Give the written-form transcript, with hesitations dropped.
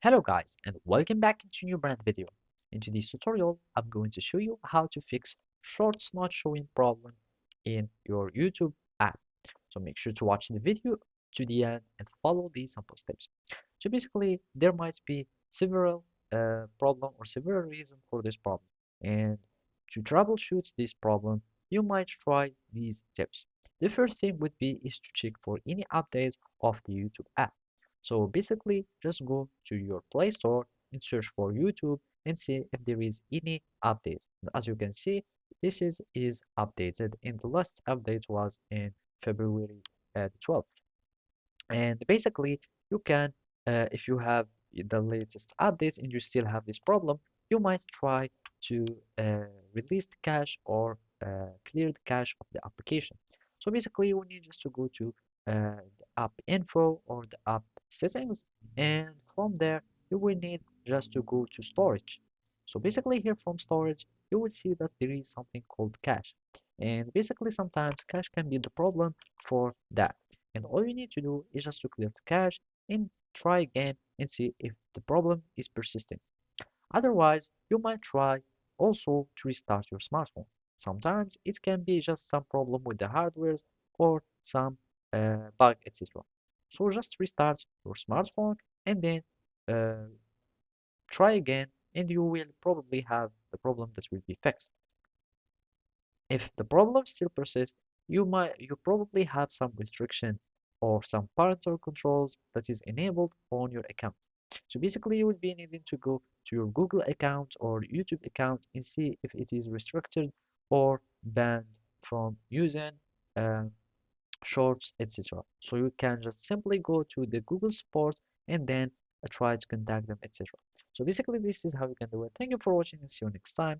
Hello guys and welcome back into a new brand video. In today's tutorial, I'm going to show you how to fix shorts not showing problem in your YouTube app. So make sure to watch the video to the end and follow these simple steps. So basically, there might be several problem or several reasons for this problem. And to troubleshoot this problem, you might try these tips. The first thing would be is to check for any updates of the YouTube app. So basically, just go to your Play Store and search for YouTube and see if there is any update. As you can see, this is updated, and the last update was in February 12th. And basically, you can, if you have the latest updates and you still have this problem, you might try to release the cache or clear the cache of the application. So basically, you need just to go to the app info or the app settings, and from there, you will need just to go to storage. So basically, here from storage, you will see that there is something called cache. And basically, sometimes cache can be the problem for that. And all you need to do is just to clear the cache and try again and see if the problem is persisting. Otherwise, you might try also to restart your smartphone. Sometimes it can be just some problem with the hardware or some bug, etc. So just restart your smartphone and then uh, try again, and you will probably have the problem that will be fixed. If the problem still persists, you probably have some restriction or some parental controls that is enabled on your account. So basically you will be needing to go to your Google account or YouTube account and see if it is restricted or banned from using uh, shorts, etc. So you can just simply go to the Google support and then try to contact them, etc. So basically this is how you can do it. Thank you for watching and see you next time.